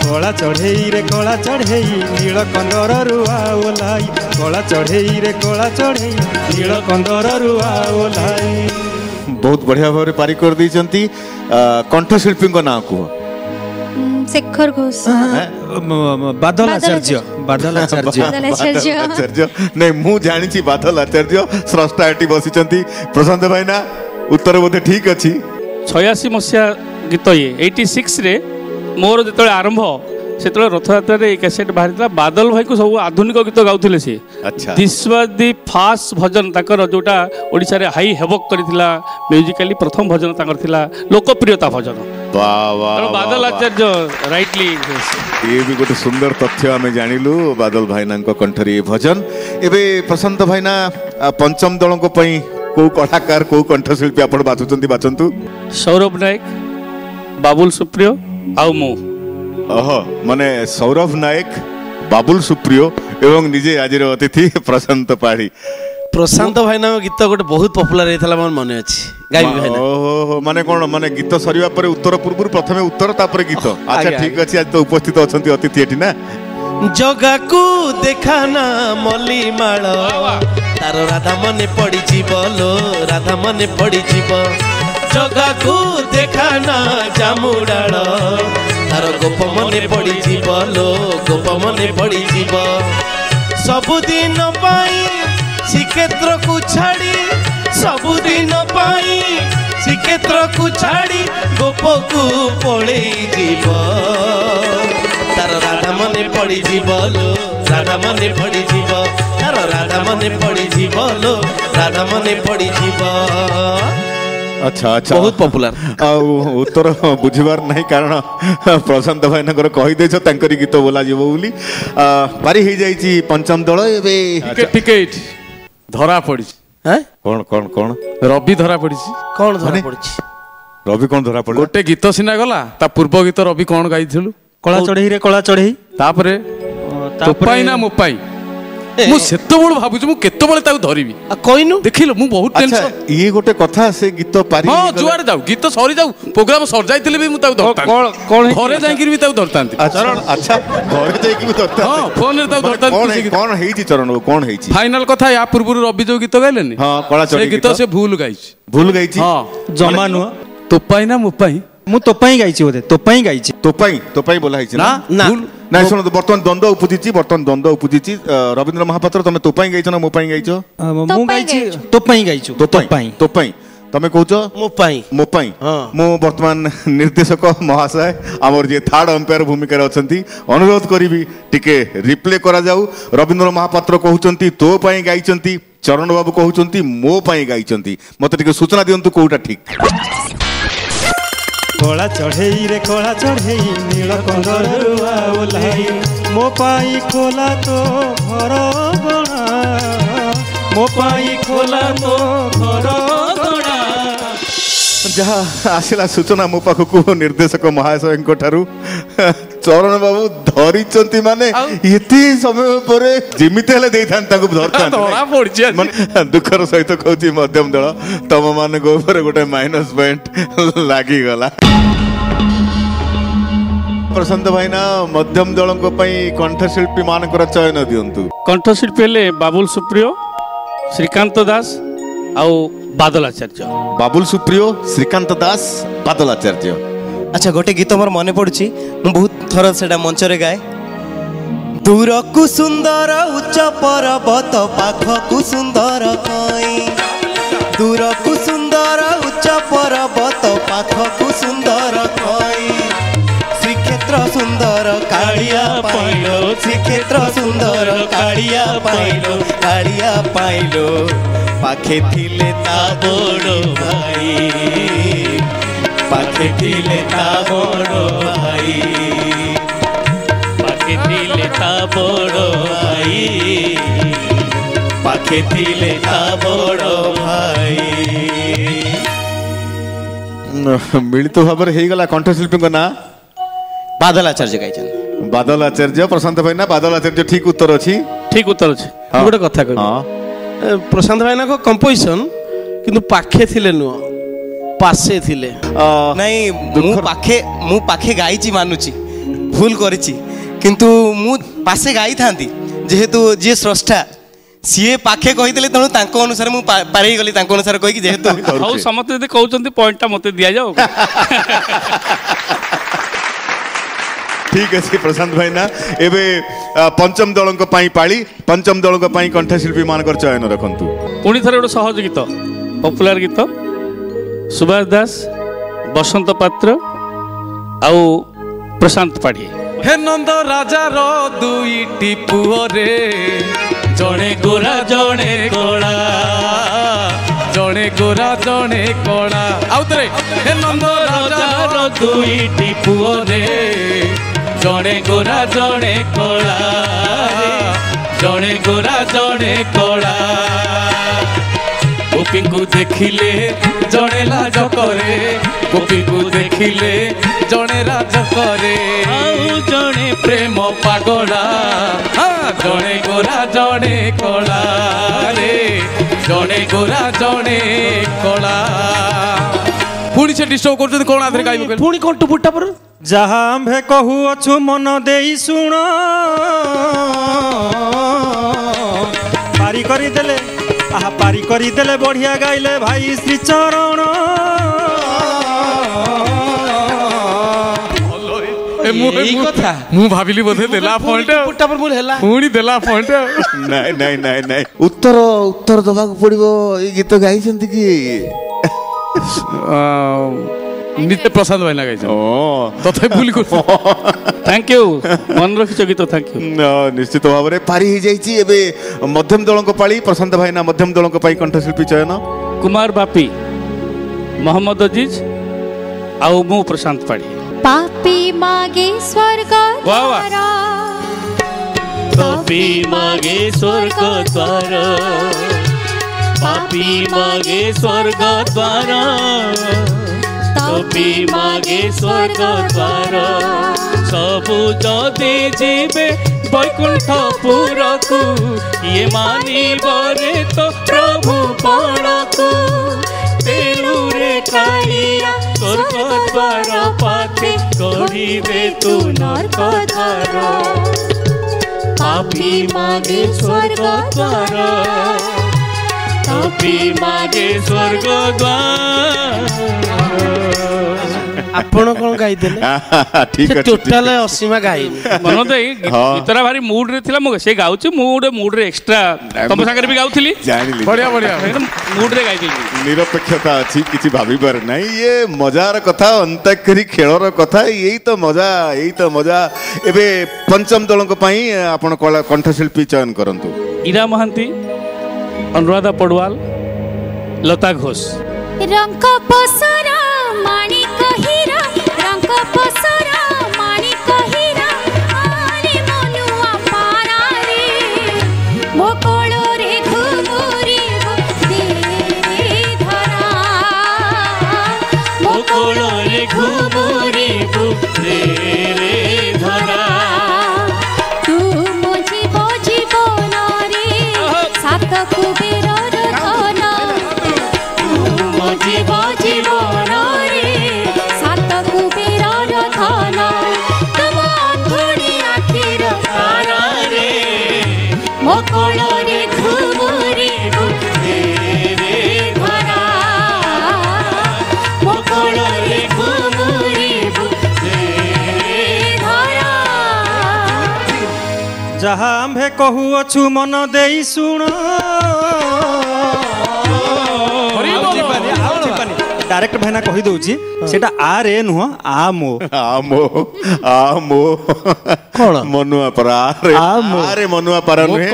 कला चढ़ेई रे कला चढ़ेई नील कंदर रुआ ओल्हाई कला चढ़ेई रे कला चढ़ेई नील कंदर रुआ ओल्हाई। बहुत बढ़िया भाव पारी कर दी कंठशिल्पी नाम कह। शेखर घोष, बादल आचार्य। बादल आचार्य नहीं मु जानी बादल आचार्य स्रष्टा एटी बसी प्रशांत भाईना उत्तर बोधे ठीक अच्छी। 86 मसीहा गीत ये 86 रे मोर जो आरंभ से रथयात्रा रे कैसेट बाहरी बादल भाई को सब आधुनिक गीत गाउथिले से। अच्छा दिस वाज द फास्ट भजन ताकर जोटा ओडिसा रे हाई हेवक करिथिला म्यूजिकली प्रथम भजन ताकर थिला लोकप्रियता भजन। वाह वाह बादल आचार्य राइटली ये भी गोटे सुंदर तथ्य आमे जानिलु बादल भाईना कंठरी भजन। एबे प्रशांत भाईना पंचम दल को पई को कलाकार को कंठशिल्पी आपण बाचुचंती बाचंतु। सौरभ नायक, बाबुल सुप्रियो आउ मो। माने सौरभ नायक, बाबुल सुप्रियो एवं निजे आज अतिथि प्रशांत पाढ़ी। प्रशांत भाईना गीत गोटे बहुत पॉपुलर होता मोर मन अच्छी गाइबी भाईना। ओहो माने कोन माने गीत सरिवा परे उत्तर पूर्व प्रथमे उत्तर तापर गीत। अच्छा ठीक अछि आज तो उपस्थित अछंती अतिथि एठी ना। जगा को देखाना मल्ली माळ तार राधा मने पड़ी जीवलो राधा मने पड़ी जीव जगा को देखाना जामुडाळ तार गोप मने पड़ी जीवलो गोप मने पड़ी जीव सबुदिन पाई श्रीक्षेत्र को छाड़ी सबुदिन पाई श्रीक्षेत्र को छाड़ी गोप को पड़े जीव तार राधा मने पड़ी जीवलो राधा मने पड़ी जीव तार राधा मने पड़ी जीवलो राधा मने पड़ी जीव। अच्छा अच्छा बहुत पॉपुलर उत्तर बुझिबार नहीं कारण प्रशांत भाईना कही देछ तांकरी गीत बोला जीवो बोली पारी हो जाइछि पंचम दल। एबे टिकेट धरा पड़ी हैं कौन कौन कौन रवि धरा पड़ी कौन धरा पड़ी रवि कौन धरा पड़ी गोटे गीत सिना गला ता पूर्व गीत रवि कौन गाइथिलु कला चढ़ेई रे कला चढ़ेई तापरे तोपाई ना मोपाई मु सेतो बळ भाबुछु मु केतो बळे ताऊ धरिबी कहिनु देखिलो मु बहुत टेंशन। ये गोटे कथा से गीत पारी हां जुआर जाऊ गीत सरी जाऊ प्रोग्राम सर जाइतिले भी मु ताऊ धरता कौन घरे जाइकिर भी ताऊ धरतांती। चरण अच्छा घरे जाइकि भी धरता हां फोन रे ताऊ धरतांती। कौन हेइछि चरण कौन हेइछि फाइनल कथा या पूर्व रवि जो गीत गाइलेनी हां कला चढ़ेई गीत से भूल गाइछि भूल गाइछि हां जमा नुआ तोपाई ना मोपाई मु तोपाई गाइछि बोले तोपाई गाइछि तोपाई बोला हेइछि ना ना ନାଇଁ ଶୁଣନ୍ତୁ ବର୍ତ୍ତମାନ ଦ୍ୱନ୍ଦ୍ୱ ଉପୁଜିଛି ରବୀନ୍ଦ୍ର ମହାପାତ୍ର ତମେ ତୋ ପାଇଁ ଗାଇଛ ନା ମୋ ପାଇଁ ଗାଇଛ? ମୁଁ ଗାଇଛି ତୋ ପାଇଁ ଗାଇଛୁ ତୋ ପାଇଁ ତମେ କହୁଛ ମୋ ପାଇଁ ମୁଁ ବର୍ତ୍ତମାନ ନିର୍ଦ୍ଦେଶକ ମହାଶୟ ଆମର ଯିଏ ଥାର୍ଡ ଅମ୍ପାୟାର ଭୂମିକାରେ ଅଛନ୍ତି ଅନୁରୋଧ କରିବି ଟିକେ ରିପ୍ଲେ କରାଯାଉ। ରବୀନ୍ଦ୍ର ମହାପାତ୍ର କହୁଛନ୍ତି ତୋ ପାଇଁ ଗାଇଛନ୍ତି, ଚରଣ ବାବୁ କହୁଛନ୍ତି ମୋ ପାଇଁ ଗାଇଛନ୍ତି। ମତେ ଟିକେ ସୂଚନା ଦିଅନ୍ତୁ କୋଉଟା ଠିକ। କଳା ଚଢ଼େଇ ନୀଳ କନ୍ଦର ଓହ୍ଲାଇ ମୋ ପାଇଁ ଖୋଲା ତୋ ଘର ଗଣା, ମୋ ପାଇଁ ଖୋଲା ତୋ ଘର ଗଣା। ଯାହା ଆସିଲା ସୂଚନା ମୋ ପାଖକୁ ନିର୍ଦ୍ଦେଶକ ମହାଶୟଙ୍କ ଠାରୁ, ଚରଣ ବାବୁ ଧରିଛନ୍ତି ମାନେ ଏତେ ସମୟ ପରେ ଯେମିତି ହେଲେ ଦେଇଥାନ୍ତି ତାଙ୍କୁ ଧରିଥାନ୍ତି। ଦୁଃଖର ସହିତ କହୁଛି ମଧ୍ୟମ ଦଳ ତମ ମାନଙ୍କ ଉପରେ ଗୋଟେ ମାଇନସ ପଏଣ୍ଟ ଲାଗିଗଲା। ପ୍ରଶାନ୍ତ ଭାଇନା ମଧ୍ୟମ ଦଳଙ୍କ ପାଇଁ କଣ୍ଠଶିଳ୍ପୀ ମାନଙ୍କର ଚୟନ ଦିଅନ୍ତୁ। କଣ୍ଠଶିଳ୍ପୀ ହେଲେ ବାବୁଲ ସୁପ୍ରିୟ, ଶ୍ରୀକାନ୍ତ ଦାସ ଆଉ ବାଦଲ ଆଚାର୍ଯ୍ୟ। ବାବୁଲ ସୁପ୍ରିୟ, ଶ୍ରୀକାନ୍ତ ଦାସ, ବାଦଲ ଆଚାର୍ଯ୍ୟ। ଆଚ୍ଛା ଗୋଟେ ଗୀତ ମୋର ମନେ ପଡୁଛି, ମୁଁ ବହୁତ ଥର ସେଟା ମଞ୍ଚରେ ଗାଏ। ଦୂରକୁ ସୁନ୍ଦର ଉଚ୍ଚ ପର୍ବତ ପାଖକୁ ସୁନ୍ଦର କଇଁ, ଦୂରକୁ ସୁନ୍ଦର ଉଚ୍ଚ ପର୍ବତ ପାଖକୁ ସୁନ୍ଦର କଇଁ, ଶ୍ରୀକ୍ଷେତ୍ର ସୁନ୍ଦର କାଳିଆ ପାଇଲୋ, ଶ୍ରୀକ୍ଷେତ୍ର ସୁନ୍ଦର କାଳିଆ ପାଇଲୋ, କାଳିଆ ପାଇଲୋ, ପାଖେ ଥିଲେ ତା ବଡ଼ ଭାଇ, ପାଖେ ଥିଲେ ତା ବଡ଼ ଭାଇ, ପାଖେ ଥିଲେ ତା ବଡ଼ ଭାଇ, ପାଖେ ଥିଲେ ତା ବଡ଼ ଭାଇ। ମିଳିତ ଭାବରେ ହେଇଗଲା କଣ୍ଠଶିଳ୍ପୀଙ୍କ ନାଁ ବାଦଲ ଆଚାର୍ଯ୍ୟ ଗାଇଛନ୍ତି। ବାଦଲ ଆଚାର୍ଯ୍ୟ। ପ୍ରଶାନ୍ତ ଭାଇନା ବାଦଲ ଆଚାର୍ଯ୍ୟ ଠିକ ଉତ୍ତର ଅଛି? ଠିକ ଉତ୍ତର ଅଛି। ଗୋଟେ କଥା କହିବି, ପ୍ରଶାନ୍ତ ଭାଇନାଙ୍କ କମ୍ପୋଜିସନ କିନ୍ତୁ ପାଖେ ଥିଲେ ନୁହଁ, ପାଶେ ଥିଲେ। ନାଇଁ ମୁଁ ପାଖେ ଗାଇଛି ମାନୁଛି, ଭୁଲ କରିଛି, କିନ୍ତୁ ମୁଁ ପାଶେ ଗାଇଥାନ୍ତି ଯେହେତୁ ଯିଏ ସ୍ରଷ୍ଟା ସିଏ ପାଖେ କହିଥିଲେ, ତେଣୁ ତାଙ୍କ ଅନୁସାରେ ମୁଁ ପାରେଇ ଗଲି, ତାଙ୍କ ଅନୁସାରେ କହିକି ଯେହେତୁ ହଉ ସମସ୍ତେ ଯଦି କହୁଛନ୍ତି ପଏଣ୍ଟଟା ମତେ ଦିଆଯାଉ। ଠିକ ଅଛି ପ୍ରଶାନ୍ତ ଭାଇନା। ଏବେ ପଞ୍ଚମ ଦଳଙ୍କ ପାଇଁ ପାଳି, ପଞ୍ଚମ ଦଳଙ୍କ ପାଇଁ କଣ୍ଠଶିଳ୍ପୀ ମାନଙ୍କର ଚୟନ ରଖନ୍ତୁ। ପୁଣି ଥରେ ଗୋଟେ ସହଜ ଗୀତ, ପପୁଲାର ଗୀତ, ସୁଭାଷ ଦାସ, ବସନ୍ତ ପାତ୍ର ଆଉ ପ୍ରଶାନ୍ତ ପାଢ଼ୀ। ହେ ନନ୍ଦ ରାଜାର ଦୁଇଟି ପୁଅରେ, ଜଣେ ଗୋରା ଜଣେ କଳା, ଜଣେ ଗୋରା ଜଣେ କଳା। ଆଉ ଥରେ, ହେ ନନ୍ଦ ରାଜାର ଦୁଇଟି ପୁଅରେ, ଜଣେ ଗୋରା ଜଣେ କଳା, ଜଣେ ଗୋରା ଜଣେ କଳା। ଗୋପୀଙ୍କୁ ଦେଖିଲେ ଜଣେ ଲାଜ କରେ, ଗୋପୀଙ୍କୁ ଦେଖିଲେ ଜଣେ ରାଜ କରେ, ଆଉ ଜଣେ ପ୍ରେମ ପାଗଳା, ଜଣେ ଗୋରା ଜଣେ କଳା ରେ, ଜଣେ ଗୋରା ଜଣେ କଳା। ପୁଣି ସେ ଡିଷ୍ଟର୍ବ କରୁଛନ୍ତି, କଣ ଆଧରେ ଗାଇବ ପୁଣି କଣ ଟୁପୁଟା પર ଯାହା ଆମ୍ଭେ କହୁଅଛୁ ମନ ଦେଇ ଶୁଣ, ପାରି କରିଦେଲେ ପାରି କରିଦେଲେ ବଢିଆ ଗାଇଲେ ଭାଇ ଶ୍ରୀ ଚରଣ। ମୁଁ ଭାବିଲି ବୋଧେ ଦେଲା ପଏଣ୍ଟ, ପୁଣି ଦେଲା ପଏଣ୍ଟ। ନାଇଁ ନାଇଁ ନାଇଁ ନାଇଁ, ଉତ୍ତର ଦବାକୁ ପଡିବ। ଏଇ ଗୀତ ଗାଇଛନ୍ତି କି? ନିତ୍ୟ ପ୍ରଶାନ୍ତ ଭାଇନା ଗାଇଛନ୍ତି। ତଥାପି ଭୁଲ କରୁଛୁ। ଥ୍ୟାଙ୍କ ୟୁ, ମନେ ରଖିଛ ଗୀତ, ଥ୍ୟାଙ୍କ ୟୁ। ନିଶ୍ଚିତ ଭାବରେ ପାରି ହେଇଯାଇଛି। ଏବେ ମଧ୍ୟମ ଦଳଙ୍କ ପାଳି। ପ୍ରଶାନ୍ତ ଭାଇନା ମଧ୍ୟମ ଦଳଙ୍କ ପାଇଁ କଣ୍ଠଶିଳ୍ପୀ ଚୟନ। କୁମାର ବାପି, ମହମ୍ମଦ ଅଜିଜ ଆଉ ମୁଁ ପ୍ରଶାନ୍ତ ପାଢ଼ୀ। पापी मागे स्वर्ग द्वार, पापी मागे स्वर्ग द्वार, पापी मागे स्वर्ग द्वार, पापी मागे स्वर्ग द्वार। सबु जदि जीवे वैकुंठपुरकु, ये मानिबरे तो प्रभु पणकु। तेणु रे कालिया स्वर्ग द्वार पाखे, गढ़िबे तू नरक द्वार। पापी मागे स्वर्ग द्वार, पापी मागे स्वर्ग द्वार। ଆପଣ କଣ ଗାଇଦେଲେ ଠିକ ଅଛି ଟୋଟାଲ ଅସୀମା ଗାଇନି ମନ ଦେଇ ଗୀତଟା ଭାରି ମୁଡ୍ ରେ ଥିଲା। ମୁଁ ସେ ଗାଉଛି ମୁଁ ଗୋଟେ ମୁଡ୍ ରେ ଏକ୍ସଟ୍ରା ତମ ସାଙ୍ଗରେ ବି ଗାଉଥିଲି ଜାଣିଲି ବଢିଆ ବଢିଆ ମୁଡ୍ ରେ ଗାଇଥିଲି। ନିରପେକ୍ଷତା ଅଛି କିଛି ଭାବିବାର ନାହିଁ। ଇଏ ମଜାର କଥା ଅନ୍ତାକ୍ଷରୀ ଖେଳର କଥା ଏଇ ତ ମଜା। ଏବେ ପଞ୍ଚମ ଦଳଙ୍କ ପାଇଁ ଆପଣ କଣ୍ଠଶିଳ୍ପୀ ଚୟନ କରନ୍ତୁ। ଇରା ମହାନ୍ତି, ଅନୁରାଧା ପଡୱାଲ, ଲତା ଘୋଷ। ରଙ୍କ ପସରା ମାଣିକ ହୀରା, ରଙ୍କ ପସରା ମାଣିକ ହୀରା, ଆରେ ମନୁଆ ପାରାରେ ମୋ କୋଳରେ ଘୁମୁରିବୁ ଦେରେ ଧରା, ମୋ କୋଳରେ ଘୁମୁରିବୁ ଦେରେ ଧରା। ତୁ ମୋ ଜୀବନରେ ସାତ କୁବେରର ଧନ, ଜୀବନରେ ସାତ କୁବେରର ଧନ, ତମ ଅଧୁଣି ଆଖିର ତାରାରେ ମୋ କୋଳରେ ଘୁମୁରିବୁ ଦେରେ ଧରା, ମୋ କୋଳରେ ଘୁମୁରିବୁ ଦେରେ ଧରା। ଯାହା ଆମ୍ଭେ କହୁଅଛୁ ମନ ଦେଇ ଶୁଣ। डायरेक्ट भाईना कही दउची सेटा आ रे नुह आ मो कोन मनुआ परा आरे मनुआ परा नुहे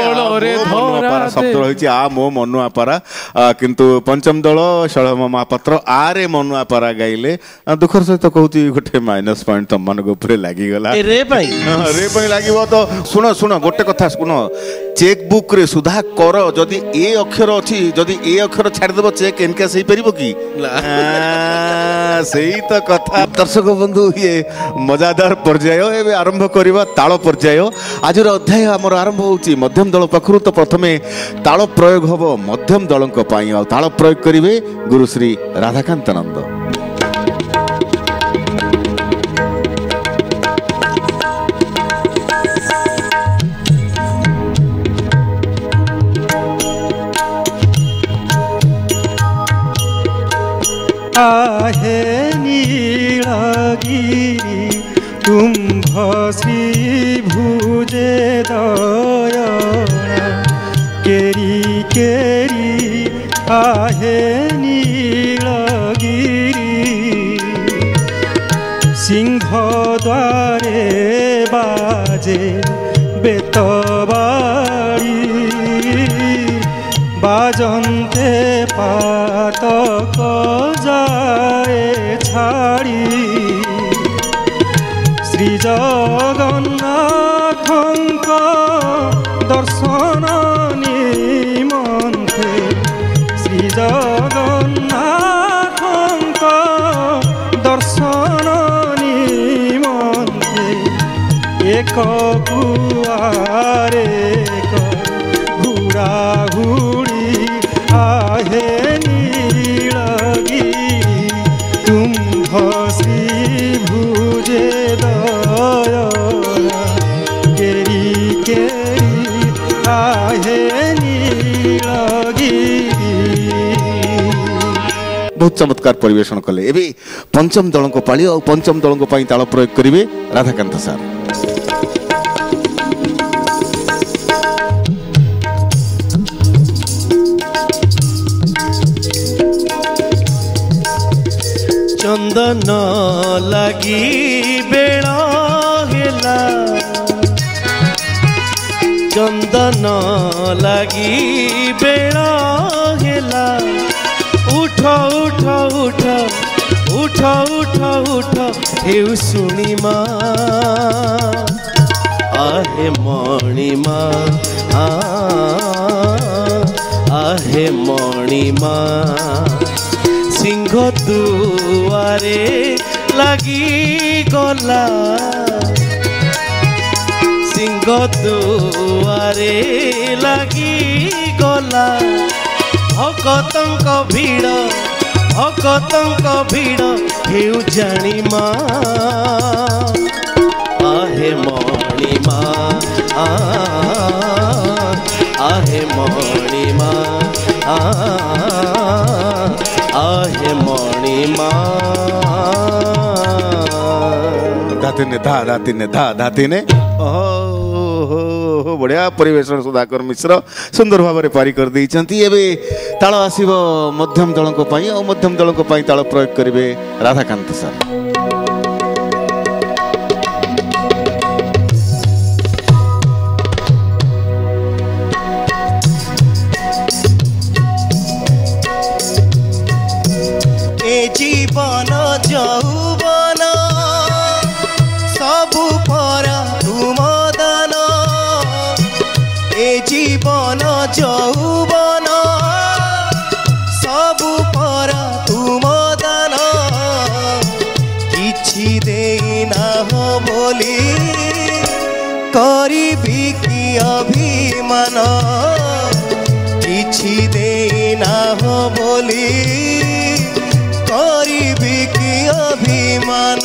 मनुआ परा शब्द रहिछि आ मो मनुआ परा किंतु पंचम दल शळम महापात्र आरे मनुआ परा गाइले दुखर सहित कहूती गोटे माइनस पॉइंट तम मन को ऊपर लागी गला रे पई लागिबो तो सुनो गोटे कथा सुनो चेक बुक रे सुधा कर जदि ए अक्षर अछि जदि ए अक्षर छाड़ देबो चेक इनका सही परिबो की सही तो कथा। दर्शक बंधु ये मजादार पर्याय एवं आरंभ करवा ताल पर्याय आज अध्याय आमर आरंभ होची मध्यम दल पखरु। तो प्रथमे ताल प्रयोग हम मध्यम दल ताल प्रयोग करेंगे गुरुश्री राधाकांत नंद। आहे नीलगिरी तुम्भ श्री भुजे दयना केरी केरी आहे नीलगिरी सिंह द्वारे बाजे बेतबाड़ी बाजन्ते पातक जाए छाड़ी श्री जगन्नाथंक दर्शन निमन्ते श्री जगन्नाथंक दर्शन निमन्ते एक कुआरे घुड़ा घुड़ी आहे नीलगिरी तुम भसी भुजे दयना केरी केरी आहे नीलगिरी। बहुत चमत्कार परिवेशन कले। एबे पंचम दल को पाली और पंचम दल को पाई ताल प्रयोग करेंगे राधाकांत सार। चंदन लगी बेला हेला चंदन लगी बेला हेला उठ उठ उठ उठ उठ उठ हेउ सुनिमा आहे मणिमा आहे मणिमा सिंह दुआरे लगी गला सिंह दुआरे लगी गला भगतंक भीड़ हेउ जानिमा आहे मणिमा आहे मणिमा आहे मणिमा धातिने ओहो बढ़िया परिवेशन सुधाकर मिश्र सुंदर भाव में पारी कर देइचंती। एबे ताल आसीबो मध्यम दलक पई और मध्यम दलक पई ताल प्रयोग करिवे राधाकांत सर। जीवन यौवन सबु पर तुम दान ए जीवन यौवन सबु पर तुम दान किछि देना हो बोली करिबी कि अभिमान किछि देना हो बोली करिबी कि अभिमान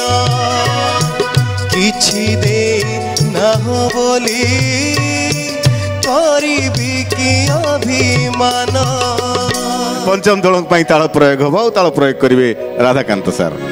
किछि दे न हो बोली करिबी कि अभिमान। पंचम दलक पई ताल प्रयोग हो ताल प्रयोग करिवे राधाकांत सर।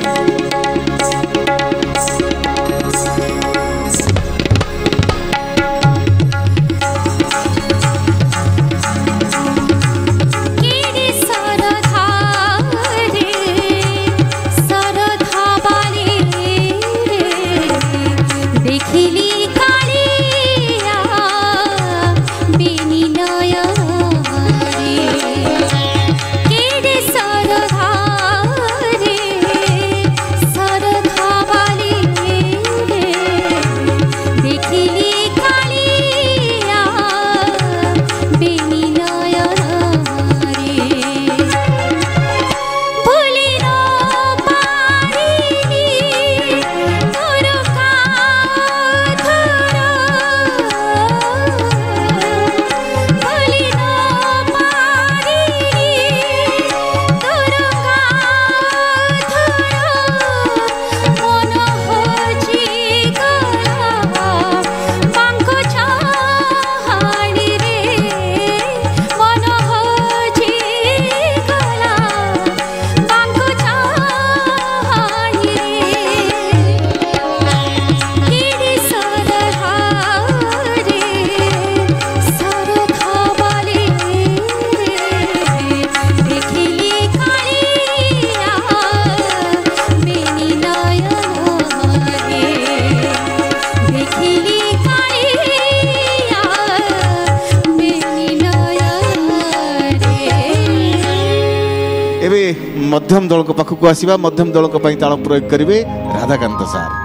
मध्यम दल को पाखक आसीबा मध्यम दल को पई ताल प्रयोग करिवे राधाकांत सर।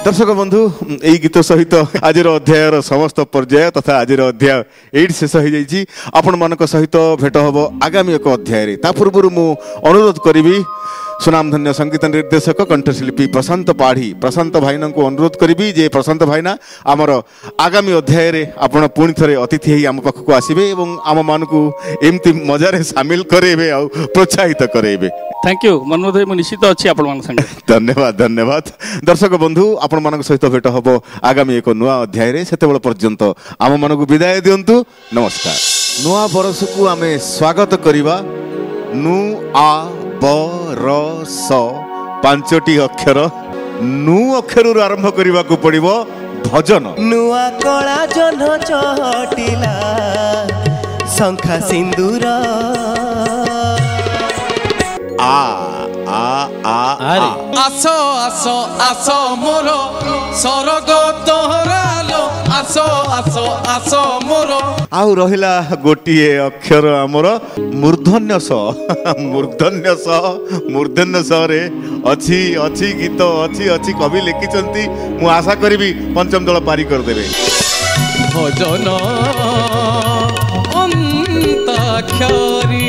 दर्शक बंधु यही गीत सहित आज अध्यायर समस्त पर्याय तथा आज अध्याय एट शेष हो जाइए। आपण मान सहित भेट हम आगामी एक अध्याय ता पूर्व मु अनुरोध करी सुनामधन्य संगीत निर्देशक कंठशिल्पी प्रशांत पाढ़ी प्रशांत भाईना को अनुरोध करी जे प्रशांत भाईना आमर आगामी अध्याय रे आपण पुणी थे अतिथि ही आम पाखक आसबे और आम मान को एमती मजार सामिल करेबे और प्रोत्साहित करेबे। थैंक यू मनोदय मु निश्चित अच्छी आपण मान संगे धन्यवाद धन्यवाद। दर्शक बंधु आपण मान सहित भेट हम आगामी एक नुआ अध्याय रे सेतेबेल पर्यंत आम मान को विदाय दियंतु। नमस्कार। नुआ बरस को आमे स्वागत करिबा नु आ बरस पांचटी अक्षर नु अक्षर आरंभ करने को पड़ो भजन। नुआ कला जह्न चटिला ଶଙ୍ଖା ସିନ୍ଦୁର आ आ आ আরে আস আস আস মোর স্বর্গ তোহরালো আস আস আস মোর आउ रहिला गोटिए अक्षर आमर मूर्धन्य स मूर्धन्य स मूर्धन्य स रे अछि अछि गीत अछि अछि कवि लिखिचंती मु आशा करबी पंचम दल पारी कर देबे भजन अंताक्षरी